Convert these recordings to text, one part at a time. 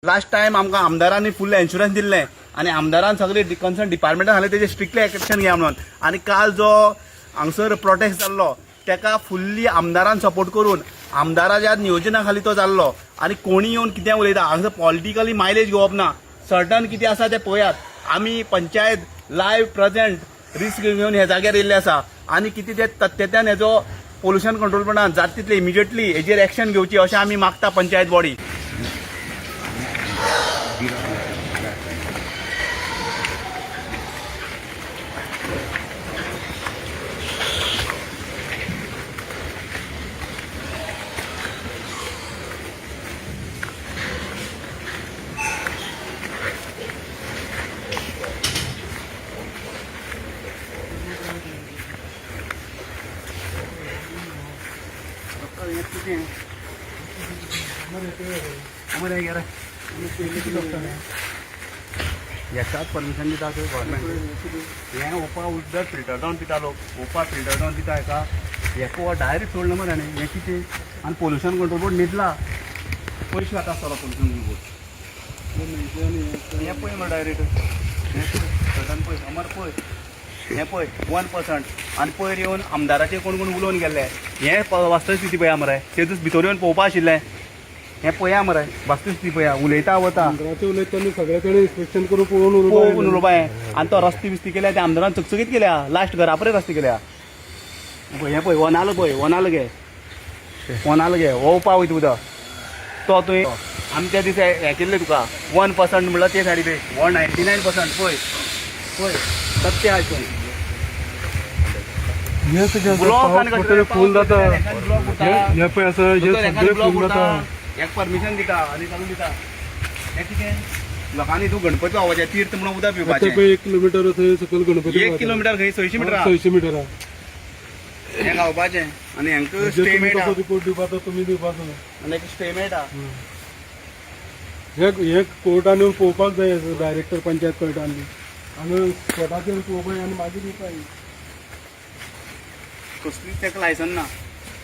Last time आमकां आमदारांनी फुल insurance दिल्लें आनी आमदारान सगळे कन्सर्न डिपार्टमेंटान सांगलें तेजेर स्ट्रिक्टली एक्शन घेया म्हणून. आनी काल जो हांगसर प्रोटेस्ट जाल्लो तेका फुल्ली आमदारान सपोर्ट करून आमदाराच्या नियोजना खाली तो जाल्लो. आनी कोणी येवन कितें उलयता हांगसर पॉलिटिकली मायलेज घेवप ना. सर्टन कितें आसा तें पळयात. आमी पंचायत लायव्ह प्रेजेंट रिस्क घेवन ह्या जाग्यार येयल्ले आसा आनी कितें ते तत्त्यान हेजो पोल्युशन कंट्रोल बोर्डान जाता तितले इमिजिएटली हेजेर एक्शन घेवची अशें आमी मागता पंचायत बॉडी. याच्यात परमिशन दिता गव्हर्मेंट हें ओपा उदक फिल्टर जावन पिता लोक. ओपा फिल्टर जावन पिता हेका हेको डायरेक्ट सोडलं मरे न्ही. हें कितें आनी पोल्युशन कंट्रोल बोर्ड न्हिदला पयशे खाता आसतलो पोल्युशन कंट्रोल बोर्ड. हें पळय मरे डायरेक्ट सडन पळय अमर पळय हें पळय 1% आनी पयर येवन आमदाराचेर कोण कोण उलोवन गेल्ले. हें वास्तवस्थिती पळया मरे. तेदूच भितर येवन पळोवपा आशिल्लें. हें पळया मरे वास्तवस्थिती पळया. उलयता वता उलयतना सगळे कडेन इन्स्पेक्शन करून पळोवन उलोवपा हें आनी तो रस्ते बिस्ती केल्या त्या आमदारान चकचकीत केल्या. लास्ट घरा पर्यंत रस्ते केल्या. पळय हें पळय वनाल पळय वनाल गे वनाल गे ओवपा वयता उदक. तो तुवें आमी त्या दिसा हें केल्लें तुका 1% म्हणल्यार ते सायडी पळय 199% पळय पळय सत्य आय पळय. फूल जाता हे पळय आसा हे सगळे फूल जाता. एक परमिशन दिता आनी चालू दिता. हें कितें लोकांनी तूं गणपती वावोवचें तीर्थ म्हणून उदक पिवपाचें. 1 किलोमीटर थंय सकयल गणपती 1 किलोमीटर खंय 600 मिटर 600 मिटर हें खावपाचें आनी हांकां स्टे मेळटा. रिपोर्ट दिवपाचो तुमी दिवपाचो आनी एक स्टे मेळटा. हे कोर्टान येवन पळोवपाक जाय डायरेक्टर पंचायत कोर्टान हांगा कोर्टाचेर पळोवपाक आनी मागीर दिवपाक. कसलीच तेका लायसन ना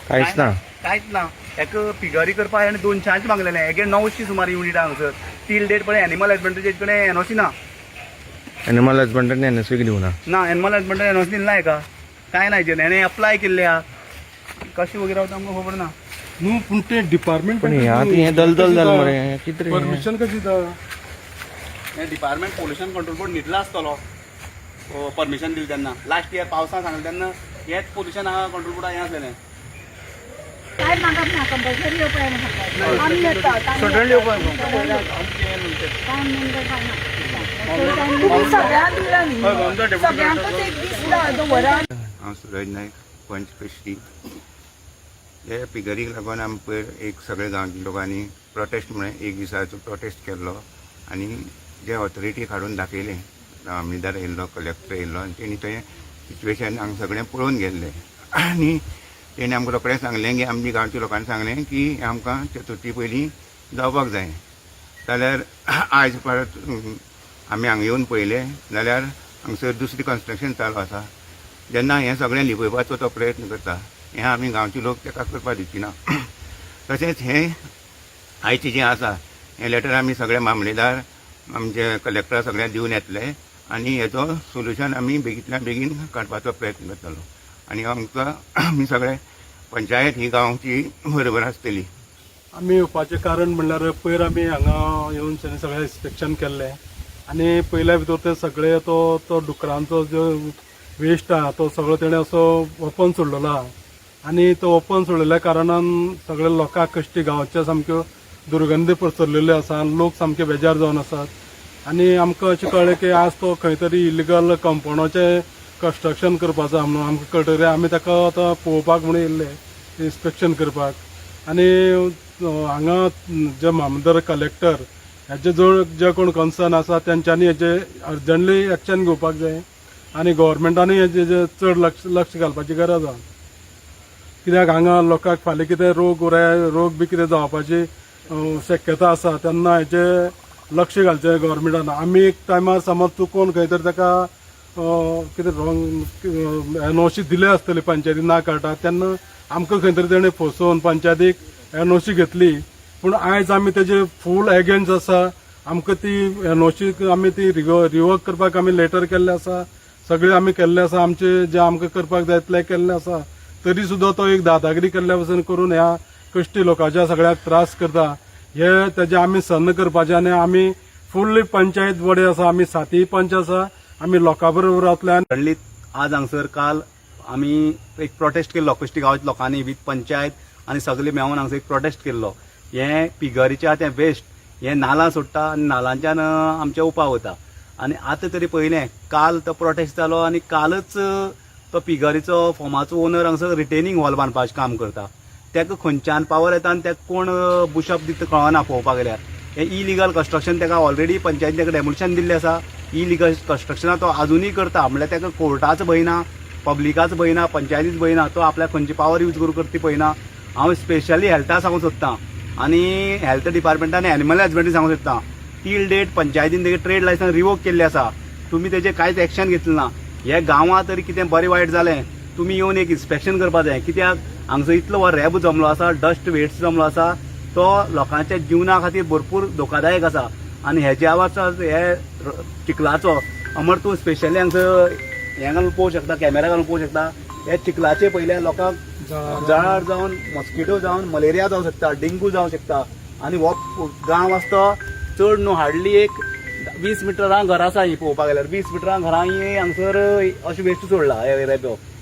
कांयच ना. हेका पिगरी करपाक आनी 200 मागलेलें. हेगे 900 सुमार युनिट हांगसर. टील डेट पळय एनिमल हजबंड्रीचे कडेन एनओसी ना. एनिमल हजबंड्रीने एनओसी दिवना ना एनिमल हजबंड्री एनओसी दिला हेका कांय ना. हेजेर हेणें अप्लाय केल्ले आहा. कशें वगैरे रावता आमकां खबर ना. न्हू पूण ते डिपार्टमेंट पण हे दलदल जालें मरे कितें परमिशन कशी दिता. हें डिपार्टमेंट पोल्युशन कंट्रोल बोर्ड न्हिदला आसतलो परमिशन दिली तेन्ना. लास्ट इयर पावसान सांगलें तेन्ना हेच पोल्युशन हांगा कंट्रोल बोर्डाक हें आसलेलें. काय मागप ना कंपल्सरी येवपाक ना. आमी येता सडनली येवपाक सगळ्यांक दिला न्ही. सगळ्यांकच एक दीस दवरा. हांव सुरज नायक पंच पेस्टी. हे पिगरीक लागून आमी पयर एक सगळे गांवच्या लोकांनी प्रोटेस्ट म्हणून एक दिसाचो प्रोटेस्ट केल्लो आनी जे ऑथॉरिटी काडून दाखयलें. आमदार येयल्लो कलेक्टर येयल्लो आनी तेणी थंय सिच्युएशन हांगा सगळें पळोवन गेल्लें. आनी तेणी आमकां रोखडें सांगलें की आमच्या गांवच्या लोकांनी सांगलें की आमकां चतुर्थी पयलीं जावपाक जाय. जाल्यार आयज परत आमी हांगा येवन पळयलें जाल्यार हांगसर दुसरी कन्स्ट्रक्शन चालू आसा. जेन्ना हें सगळें लिपयपाचो तो प्रयत्न करता हें आमी गांवचे लोक ताका करपाक दिवचिना. तशेंच हें आयचें जें आसा हें लेटर आमी सगळे मामलेदार आमचे कलेक्टर सगळ्यांक दिवन येतले आनी हेजो सोल्युशन आमी बेगींतल्या बेगीन काडपाचो प्रयत्न करतलो. आनी आमकां आमी सगळे पंचायत ही गांवची बरोबर आसतली. आमी येवपाचें कारण म्हणल्यार पयर आमी हांगा येवन सगळें इन्स्पेक्शन केल्लें आनी पयल्या भितर ते सगळे तो डुकरांचो जो वेस्ट आहा तो सगळो तेणें असो ओपन सोडलेलो आहा. आनी तो ओपन सोडलेल्या कारणान सगळ्या लोकांक कश्टी गांवच्या सामक्यो दुर्गंधी पसरलेल्यो आसा आनी लोक सामके बेजार जावन आसात. आनी आमकां अशें कळ्ळें की आज तो खंय तरी इलिगल कंपाउंडाचें कन्स्ट्रक्शन करपाचो आहा म्हणून आमकां कळटकीर आमी ताका आतां पळोवपाक म्हणून येयल्ले इन्स्पेक्शन करपाक. आनी हांगा जे मामदार कलेक्टर हेजे जवळ जे कोण कन्सर्न आसा तेंच्यांनी हेजे अर्जंटली एक्शन घेवपाक जाय आनी गव्हर्मेंटानूय हेजे चड लक्ष घालपाची गरज आहा. कित्याक हांगा लोकांक फाल्यां कितें रोग बी कितें जावपाची शक्यता आसा तेन्ना हेजे लक्ष घालचें गव्हर्मेंटान. आमी एक टायमार समज चुकून खंय तरी ताका कितें रॉंग एनओसी दिले आसतले पंचायती ना काडटा तेन्ना आमकां खंय तरी तेणें फसोवन पंचायतीक एनओसी घेतली पूण आयज आमी तेजे फूल एगेन्स्ट आसा. आमकां ती एनओसी आमी ती रिवर्क करपाक आमी लेटर केल्ले आसा, सगळे आमी केल्ले आसा, आमचे जे आमकां करपाक जाय तितले केल्ले आसा. तरी सुद्दां तो एक दादागिरी केल्ल्या भशेन करून ह्या कश्टी लोकांच्या सगळ्याक त्रास करता. हे तेजे आमी सन्न करपाचे आनी आमी फुल्ली पंचायत बॉडी आसा, आमी 7 पंच आसा, आमी लोकां बरोबर रावतले. सडनली आज हांगसर काल आमी एक प्रोटेस्ट केल्लो कश्टी गांवांच्या लोकांनी विथ पंचायत आनी सगळे मेळून हांगसर एक प्रोटेस्ट केल्लो. हे पिगरीच्या तें वेस्ट हे नाला सोडटा आनी नालांच्यान आमचे उपाव वता. आनी आतां तरी पयलें काल तो प्रोटेस्ट जालो आनी कालच तो पिगरीचो फॉर्माचो ओनर हांगसर रिटेनिंग वॉल बांदपाचें काम करता. तेका खंयच्यान पावर येता आनी तेका कोण बुशअप दिता कळना पळोवपाक गेल्यार. हे इलिगल कन्स्ट्रक्शन तेका ऑलरेडी पंचायतीन तेका डेमोलिशन दिल्लें आसा. इलिगल कन्स्ट्रक्शनां तो आजुनूय करता, म्हणल्यार तेका कोर्टाचो भंय ना, पब्लिकाचो भंय ना, पंचायतीचो भंय ना, तो आपल्या खंयची पावर यूज करूं करता पळयना. हांव स्पेशली हेल्था सांगूंक सोदतां आनी हेल्थ डिपार्टमेंटान एनिमल हजबंड्री सांगूंक सोदतां. टील डेट पंचायतीन तेगे ट्रेड लायसन्स रिवोक केल्ले आसा, तुमी तेजेर कांयच एक्शन घेतलें ना. हे गांवां तरी कितें बरें वायट जालें, तुमी येवन एक इन्स्पेक्शन करपा जाय. कित्याक हांगसर इतलो हो रॅब जमलो आसा, डस्ट वेस्ट जमलो आसा, तो लोकांच्या जिवना खातीर भरपूर धोकादायक आसा. आनी हेज्या आवाज हे चिखलाचो अमर तूं स्पेशली हांगसर हें घालून पळोवंक शकता, कॅमेरा घालून पळोवंक शकता. हे चिखलाचे पयल्या लोकांक जळार जावन मॉस्किटो जावन मलेरिया जावंक शकता, डेंगू जावंक शकता. आनी हो गांव आसता चड न्हू हार्डली एक 20 मिटरां घरां आसा. ही पळोवपाक गेल्यार 20 मिटरां घरां ही हांगसर अशें वेस्ट सोडला,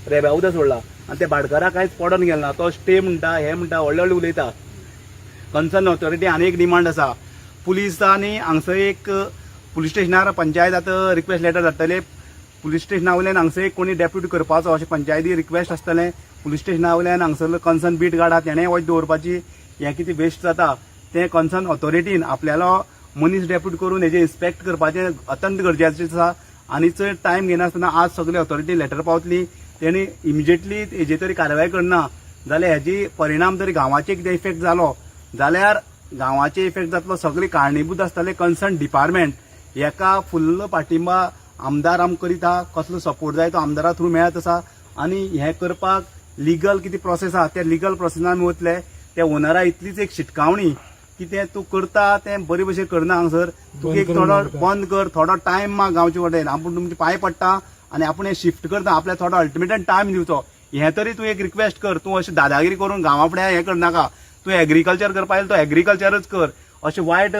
रेब्या उदक सोडला. आनी ते भाटकाराक कांयच पडून गेले ना. तो स्टे म्हणटा, हे म्हणटा, व्हडले व्हडले उलयता. कन्सर्न ऑथॉरिटी आनी एक डिमांड आसा, पुलिसांनी हांगसर एक पुलीस स्टेशनार पंचायत आतां रिक्वेस्ट लेटर धाडटले. पुलीस स्टेशना वयल्यान हांगसर एक कोणी डेप्युटी करपाचो अशें पंचायती रिक्वेस्ट आसतलें. पुलीस स्टेशना वयल्यान हांगसर कन्सर्न बीट गार्ड आहा तेणें वच दवरपाची. हें कितें वेस्ट जाता तें कन्सर्न ऑथॉरिटीन आपल्यालो मनीस डेप्युट करून हेजें इन्स्पेक्ट करपाचें अत्यंत गरजेचें आसा. आनी चड टायम घेनासतना आज सगळे ऑथॉरिटी लेटर पावतली, तेणी इमिजिएटली हेजे तरी कारवाय करना जाल्यार हेजी परिणाम जरी गांवाचेर कितें इफेक्ट जालो जाल्यार गांवाचे इफेक्ट जातलो. सगळी कारणीभूत आसतले कन्सर्न डिपार्टमेंट. हेका फुल्ल पाठिंबा आमदार आमकां करीत आहा, कसलो सपोर्ट जाय तो आमदारा थ्रू मेळत आसा. आनी हें करपाक लिगल कितें प्रोसेस आहा त्या लिगल प्रोसेसान वतले. त्या ओनरा इतलीच एक शिटकावणी की तें तूं करता तें बरे भशेन करना. हांगसर तूं एक थोडो बंद कर, थोडो टायम माग गांवचे वटेन, आपूण तुमचे पांय पडटा आनी आपूण हें शिफ्ट करता. आपल्याक थोडो अल्टिमेटन टायम दिवचो. हें तरी तूं एक रिक्वेस्ट कर. तूं अशें दादागिरी करून गांवा फुडें हें करनाका. तूं एग्रीकल्चर करपा येयला तो एग्रीकल्चरच कर. अशें वायट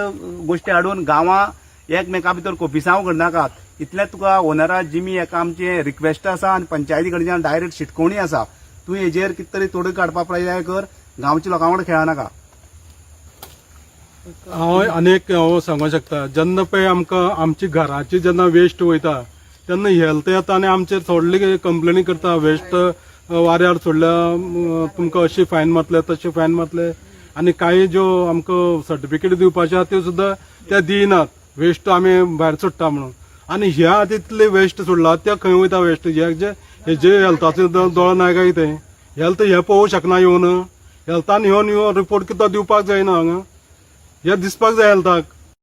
गोश्टी हाडून गांवां एकमेका भितर कोपिसांव करनाकात. इतलेंच तुका ओनरा जिमी हेका आमचें रिक्वेस्ट आसा आनी पंचायती कडच्यान डायरेक्ट शिटकोवणी आसा. तूं हेजेर कितें तरी तोडगा काडपा प्रयत्न कर, गांवच्या लोकां वांगडा खेळनाका. हांव आनीक हांव सांगूंक शकता, जेन्ना पळय आमकां आमची घराची जेन्ना वेस्ट वयता तेन्ना हेल्थ येता आनी आमचेर थोडली कंप्लेनी करता. वेस्ट वाऱ्यार सोडल्या तुमकां अशी फायन मारतले, तशी फायन मारतले. आनी कांय ज्यो आमकां सर्टिफिकेट दिवपाच्यो आहा त्यो सुद्दां ते दिनात, वेस्ट आमी भायर सोडटा म्हणून. आनी ह्या तितले वेस्ट सोडला त्या खंय वयता वेस्ट? हेजे हेल्थाचो दोळो नाय काय तें? हेल्थ हे पळोवंक शकना येवन? हेल्थान येवन रिपोर्ट कितें दिवपाक जायना हांगा? हे दिसपाक जाय हेल्थाक.